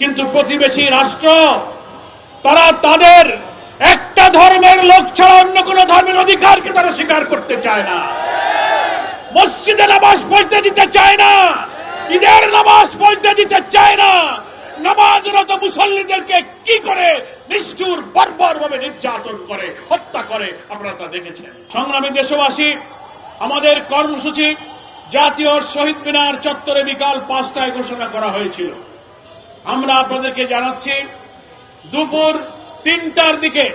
কিন্তু প্রতিবেশী রাষ্ট্র তারা তাদের একটা ধর্মের লোক ছাড়া অন্য কোন ধর্মের অধিকারকে তারা স্বীকার করতে চায় না। মসজিদে নামাজ পড়তে দিতে চায় না, ঈদের নামাজ পড়তে দিতে চায় না। নামাজরত মুসল্লিদেরকে কি করে নিষ্ঠুর বর্বরভাবে নির্যাতন করে, হত্যা করে, আপনারা তা দেখেছেন। সংগ্রামী দেশবাসী, আমাদের কর্মসূচি জাতীয় শহীদ মিনার চত্বরে বিকাল 5টায় ঘোষণা করা হয়েছিল। আমরা আপনাদেরকে জানাচ্ছি, দুপুর 3টার দিকে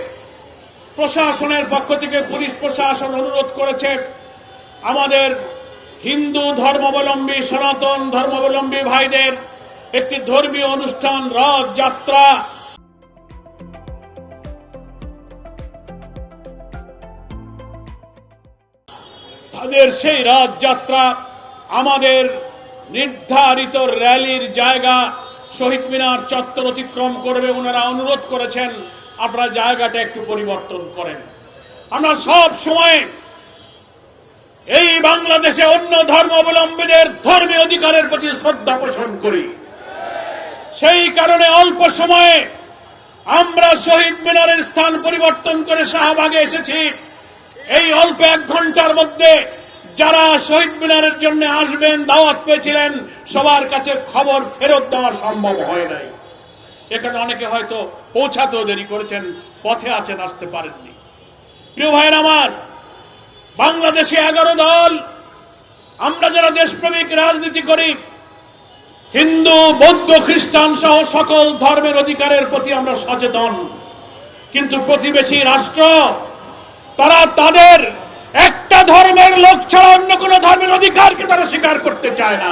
প্রশাসনের পক্ষ থেকে পুলিশ প্রশাসন অনুরোধ করেছে আমাদের হিন্দু ধর্মাবলম্বী, সনাতন ধর্মাবলম্বী ভাইদের একটি ধর্মীয় অনুষ্ঠান রথযাত্রা তাদের সেই রথযাত্রা আমাদের নির্ধারিত র্যালির জায়গা শহীদ মিনার চত্বর অতিক্রম করবে। ওনারা অনুরোধ করেছেন আপনারা জায়গাটা একটু পরিবর্তন করেন। আমরা সব সময় এই বাংলাদেশে অন্য ধর্মাবলম্বীদের ধর্মীয় অধিকারের প্রতি শ্রদ্ধা পোষণ করি। সেই কারণে অল্প সময়ে আমরা শহীদ মিনারের স্থান পরিবর্তন করে শাহবাগে এসেছি। এই অল্প 1 ঘন্টার মধ্যে যারা শহীদ মিনারের জন্য আসবেন দাওয়াত পেয়েছিলেন, সবার কাছে খবর ফেরত দেওয়া সম্ভব হয় নাই। এখানে অনেকে হয়তো পৌঁছাতেও দেরি করেছেন, পথে আছেন, আসতে পারেননি। প্রিয় ভাইয়ের আমার, বাংলাদেশে 11 দল, আমরা যারা দেশপ্রেমিক রাজনীতি করি, হিন্দু, বৌদ্ধ, খ্রিস্টান সহ সকল ধর্মের অধিকারের প্রতি আমরা সচেতন। কিন্তু প্রতিবেশী রাষ্ট্র তারা তাদের একটা ধর্মের লোক ছাড়া অন্য কোন ধর্মের অধিকারকে তারা স্বীকার করতে চায় না।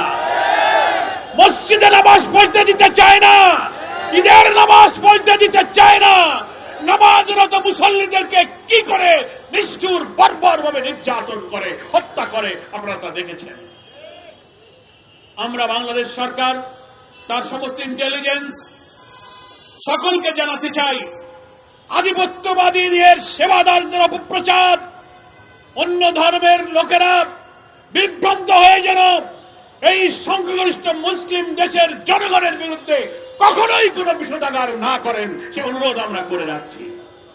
মসজিদে নামাজ পড়তে দিতে চায় না, ঈদের নামাজ পড়তে দিতে চায় না। নামাজরত মুসল্লিদেরকে কি করে নিষ্ঠুর বর্বরভাবে নির্যাতন করে, হত্যা করে, আপনারা তা দেখেছেন। আমরা বাংলাদেশ সরকার, তার সমস্ত ইন্টেলিজেন্স সকলকে জানাতে চাই, আধিপত্যবাদীদের সেবাদারদের অপপ্রচার, অন্য ধর্মের লোকেরা বিভ্রান্ত হয়ে যেন এই সংখ্যাগরিষ্ঠ মুসলিম দেশের জনগণের বিরুদ্ধে কখনোই কোনো বিষোদাগার না করেন, সে অনুরোধ আমরা করে রাখছি।